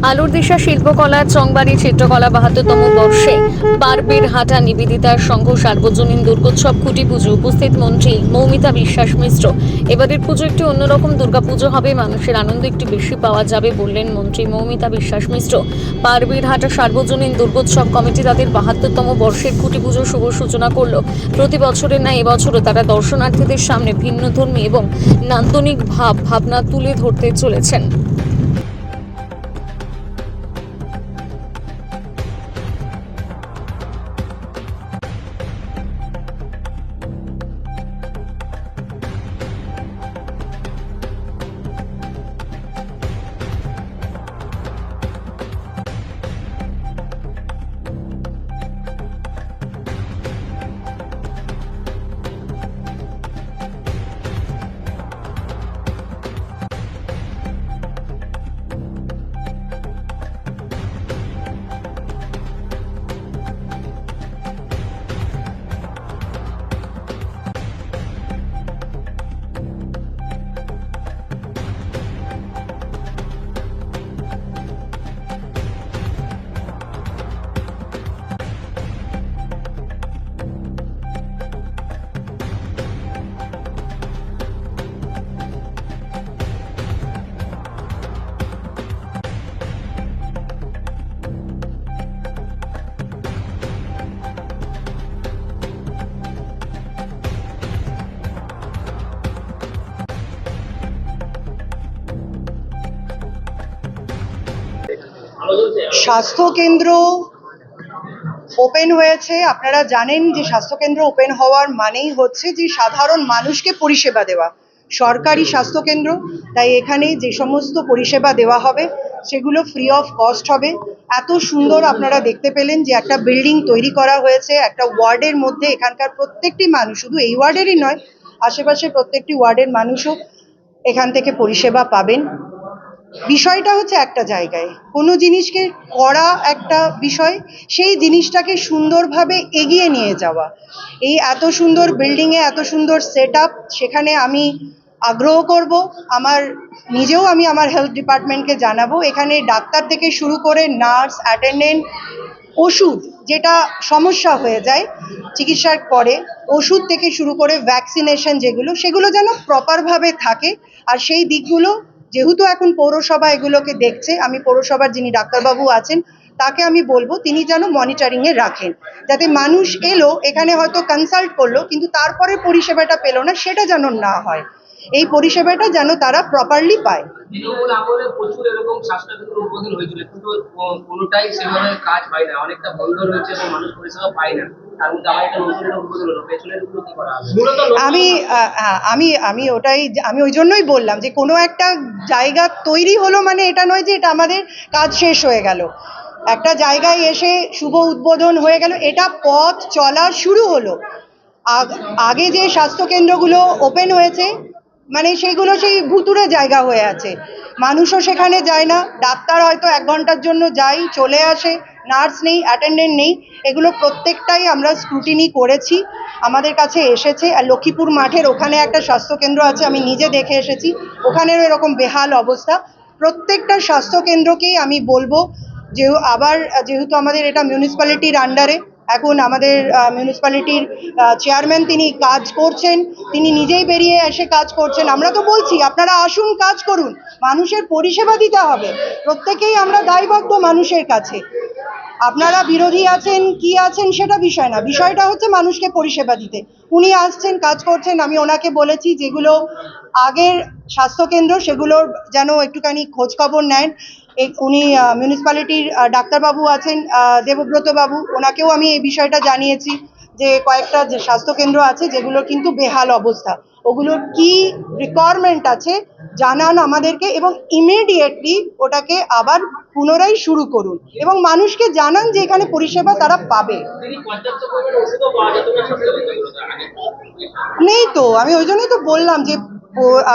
আলুর দিশা শিল্পকলার চংবাড়ি চিত্রকলা ৭২তম বর্ষে বারবেরহাটা নিবেদিতার সংঘ সার্বজনীন দুর্গোৎসব খুঁটি পুজো। উপস্থিত মন্ত্রী মৌমিতা বিশ্বাস মিশ্র। এবারের পুজো একটি অন্যরকম দুর্গাপুজো হবে, মানুষের আনন্দ একটু বেশি পাওয়া যাবে বললেন মন্ত্রী মৌমিতা বিশ্বাস মিশ্র। বারবেরহাটা সার্বজনীন দুর্গোৎসব কমিটি তাদের ৭২তম বর্ষের খুঁটি পুজো শুভ সূচনা করল। প্রতি বছরের ন্যায় এবছরও তারা দর্শনার্থীদের সামনে ভিন্নধর্মী এবং নান্দনিক ভাবনা তুলে ধরতে চলেছেন। স্বাস্থ্য কেন্দ্র ওপেন হয়েছে। আপনারা জানেন যে স্বাস্থ্য কেন্দ্র ওপেন হওয়ার মানেই হচ্ছে যে সাধারণ মানুষকে পরিষেবা দেওয়া, সরকারি স্বাস্থ্য কেন্দ্র। তাই এখানে যে সমস্ত পরিষেবা দেওয়া হবে সেগুলো ফ্রি অফ কস্ট হবে। এত সুন্দর আপনারা দেখতে পেলেন যে একটা বিল্ডিং তৈরি করা হয়েছে একটা ওয়ার্ডের মধ্যে। এখানকার প্রত্যেকটি মানুষ, শুধু এই ওয়ার্ডেরই নয়, আশেপাশের প্রত্যেকটি ওয়ার্ডের মানুষও এখান থেকে পরিষেবা পাবেন। বিষয়টা হচ্ছে একটা জায়গায় কোনো জিনিসকে করা একটা বিষয়, সেই জিনিসটাকে সুন্দরভাবে এগিয়ে নিয়ে যাওয়া। এই এত সুন্দর বিল্ডিংয়ে এত সুন্দর সেট আপ, সেখানে আমি আগ্রহ করব, আমি আমার হেলথ ডিপার্টমেন্টকে জানাবো। এখানে ডাক্তার থেকে শুরু করে নার্স, অ্যাটেন্ডেন্ট, ওষুধ যেটা সমস্যা হয়ে যায় চিকিৎসার পরে, ওষুধ থেকে শুরু করে ভ্যাকসিনেশন সেগুলো যেন প্রপারভাবে থাকে। আর সেই দিকগুলো যেহেতু এখন পৌরসভা এগুলোকে দেখছে, আমি পৌরসভার যিনি ডাক্তারবাবু আছেন তাকে আমি বলবো তিনি যেন মনিটরিংয়ে রাখেন, যাতে মানুষ এলো এখানে হয়তো কনসাল্ট করলো কিন্তু তারপরে পরিষেবাটা পেলো না, সেটা যেন না হয়। এই পরিষেবাটা যেন তারা প্রপারলি পায়। তৃণমূল আমলে প্রচুর এরকম স্বাস্থ্যকেন্দ্র উদ্বোধন হয়েছিল, কিন্তু কোনোটাই সেভাবে কাজ হয় না, অনেকটা বন্ধ রয়েছে এবং মানুষ পরিষেবা পায় না। তার মধ্যে আমার একটা নতুন উদ্বোধন হলো, পেছনের উপর কি করা হবে? আমি ওই জন্যই বললাম যে কোনো একটা জায়গা তৈরি হলো মানে এটা নয় যে এটা আমাদের কাজ শেষ হয়ে গেল। একটা জায়গায় এসে শুভ উদ্বোধন হয়ে গেল, এটা পথ চলা শুরু হলো। আগে যে স্বাস্থ্যকেন্দ্রগুলো ওপেন হয়েছে মানে সেগুলো সেই ভুতুড়ে জায়গা হয়ে আছে, মানুষও সেখানে যায় না, ডাক্তার হয়তো 1 ঘন্টার জন্য যাই চলে আসে, নার্স নেই, অ্যাটেন্ডেন্ট নেই। এগুলো প্রত্যেকটাই আমরা স্ক্রুটিনি করেছি, আমাদের কাছে এসেছে। আর লক্ষ্মীপুর মাঠের ওখানে একটা স্বাস্থ্যকেন্দ্র আছে, আমি নিজে দেখে এসেছি, ওখানেরও এরকম বেহাল অবস্থা। প্রত্যেকটা স্বাস্থ্যকেন্দ্রকেই আমি বলবো যেহেতু আমাদের এটা মিউনিসিপ্যালিটির আন্ডারে, এখন আমাদের মিউনিসিপ্যালিটির চেয়ারম্যান তিনি কাজ করছেন, তিনি নিজেই বেরিয়ে এসে কাজ করছেন। আমরা তো বলছি আপনারা আসুন, কাজ করুন, মানুষের পরিষেবা দিতে হবে, প্রত্যেকেই আমরা দায়বদ্ধ মানুষের কাছে। আপনারা বিরোধী আছেন কি আছেন সেটা বিষয় না, বিষয়টা হচ্ছে মানুষকে পরিষেবা দিতে। উনি আসছেন, কাজ করছেন, আমি ওনাকে বলেছি যেগুলো আগের স্বাস্থ্যকেন্দ্র সেগুলোর যেন একটুখানি খোঁজ খবর নেন। উনি মিউনিসিপ্যালিটির ডাক্তারবাবু আছেন দেবব্রত বাবু, ওনাকেও আমি এই বিষয়টা জানিয়েছি যে কয়েকটা যে স্বাস্থ্যকেন্দ্র আছে যেগুলো কিন্তু বেহাল অবস্থা, ওগুলোর কি রিকোয়ারমেন্ট আছে জানান আমাদেরকে এবং ইমিডিয়েটলি ওটাকে আবার পুনরায় শুরু করুন এবং মানুষকে জানান যে এখানে পরিষেবা তারা পাবে। নেই তো, আমি ওই জন্যই তো বললাম যে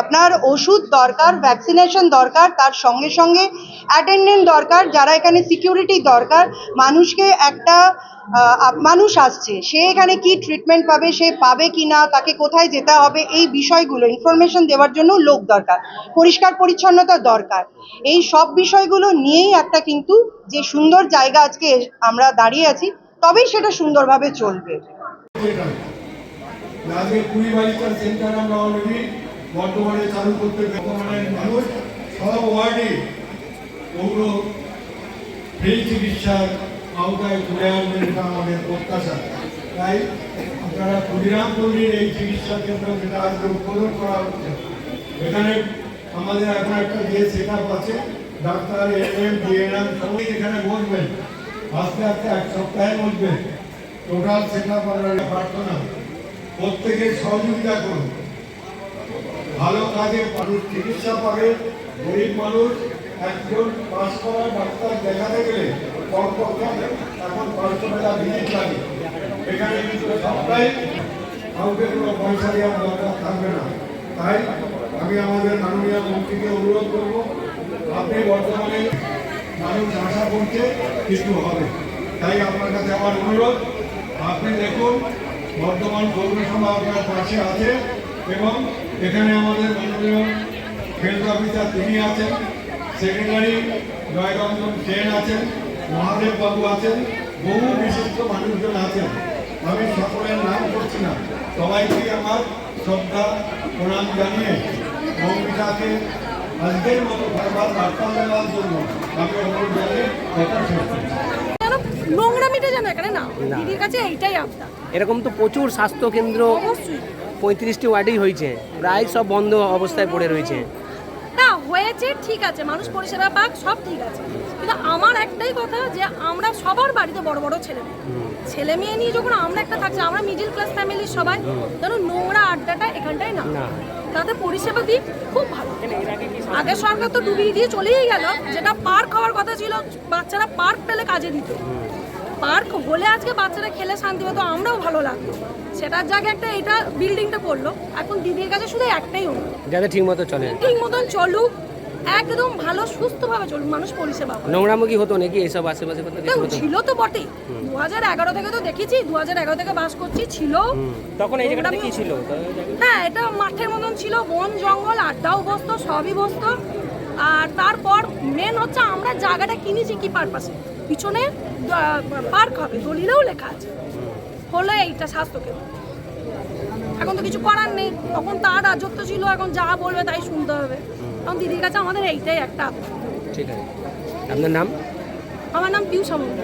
আপনার ওষুধ দরকার, ভ্যাকসিনেশন দরকার, তার সঙ্গে সঙ্গে অ্যাটেন্ডেন্ট দরকার, যারা এখানে সিকিউরিটি দরকার। মানুষকে একটা মানুষ আসছে, সে এখানে কি ট্রিটমেন্ট পাবে, সে পাবে কি না, তাকে কোথায় যেতে হবে, এই বিষয়গুলো ইনফরমেশন দেওয়ার জন্য লোক দরকার, পরিষ্কার পরিচ্ছন্নতা দরকার। এই সব বিষয়গুলো নিয়েই একটা কিন্তু যে সুন্দর জায়গা আজকে আমরা দাঁড়িয়ে আছি, তবেই সেটা সুন্দরভাবে চলবে। আজকে 20 22টা সেন্টার আমরা অলরেডি বর্তমানে চালু করতে বর্তমানে মানুষ সব ওয়ার্ডে ওগুলো ফ্রি চিকিৎসার আওতায় তুলে আনবেন, এটা আমাদের প্রত্যাশা। তাই আপনারা ক্ষুদিরাম পল্লীর এই চিকিৎসা কেন্দ্র যেটা আজকে উদ্বোধন করা হচ্ছে, এখানে আমাদের এখন একটা যে সেট আপ আছে, ডাক্তার এএনএম ডিএনএম সবাই এখানে বসবেন। আস্তে আস্তে এক সপ্তাহের মধ্যে টোটাল সেট আপ আমরা প্রার্থনা প্রত্যেকের সহযোগিতা করুন। ভালো কাজে মানুষ চিকিৎসা পাবে। গরিব মানুষ একজন পাস করা ডাক্তার দেখাতে গেলে কমপক্ষে এখন 500 টাকা ভিজিট লাগে। এখানে কিন্তু সবটাই কাউকে কোনো পয়সা দেওয়ার দরকার থাকবে না। তাই আমি আমাদের মাননীয় মন্ত্রীকে অনুরোধ করব, আপনি বর্তমানে মানুষ আশা করছে কিছু হবে, তাই আপনার কাছে আমার অনুরোধ, আপনি দেখুন বর্তমান পৌরসভা আপনার পাশে আছে এবং এখানে আমাদের মাননীয় হেলথ অফিসার তিনি আছেন, সেক্রেটারি জয়রঞ্জন সেন আছেন, মহাদেব বাবু আছেন, বহু বিশিষ্ট মানুষজন আছেন। আমি সকলের নাম করছি না, সবাইকে আমার শ্রদ্ধা প্রণাম জানিয়ে মৌমিতাকে আজকের মতো বারবার বার্তা দেওয়ার জন্য আমি অনুরোধ জানিয়ে কথা শেষ করছি। নোংরামিটা যেন এখানে না, দিদির কাছে এইটাই আপনার। এরকম তো প্রচুর স্বাস্থ্য কেন্দ্র অবশ্যই 35টি ওয়ার্ডেই হয়েছে, প্রায় সব বন্ধ অবস্থায় পড়ে রয়েছে। না হয়েছে ঠিক আছে, মানুষ পরিষেবা পাক, সব ঠিক আছে, কিন্তু আমার একটাই কথা যে আমরা সবার বাড়িতে বড় বড় ছেলে মেয়ে নিয়ে যখন আমরা একটা থাকছি, আমরা মিডিল ক্লাস ফ্যামিলির সবাই, যেন নোংরা আড্ডাটা এখানটায় না, তাতে পরিষেবা দিক খুব ভালো। আগে সরকার তো ডুবিয়ে দিয়ে চলেই গেল, যেটা পার্ক হওয়ার কথা ছিল, বাচ্চারা পার্ক পেলে কাজে দিত, পার্ক হলে আজকে বাচ্চারা খেলে শান্তি পেতো, আমরাও ভালো লাগতো। সেটার জায়গায় একটা এটা বিল্ডিংটা করলো, এখন দিদির কাছে শুধু একটাই অনুরোধ, যাতে ঠিক মতো চলে, ঠিক মতন চলুক, একদম ভালো সুস্থভাবে চলুক, মানুষ পরিষেবা পাবে। নোংরামুখী হতো নাকি এইসব আশেপাশে কোথাও কিছু হতো? ছিল তো বটেই, 2011 থেকে তো দেখেছি, 2011 থেকে বাস করছি, ছিল। তখন এই জায়গাটা কি ছিল? হ্যাঁ, এটা মাঠের মতন ছিল, বন জঙ্গল, আড্ডাও বসতো, সবই বসতো। আর তারপর মেন হচ্ছে আমরা জায়গাটা কিনেছি কি পারপাসে, পিছনে পার্ক হবে, দলিলেও লেখা আছে, হলো এইটা স্বাস্থ্যকেন্দ্র। এখন তো কিছু করার নেই, তখন তার রাজত্ব ছিল, এখন যা বলবে তাই শুনতে হবে। এখন দিদির কাছে আমাদের এইটাই একটা। ঠিক আছে, আপনার নাম? আমার নাম পিউ সামন্ত।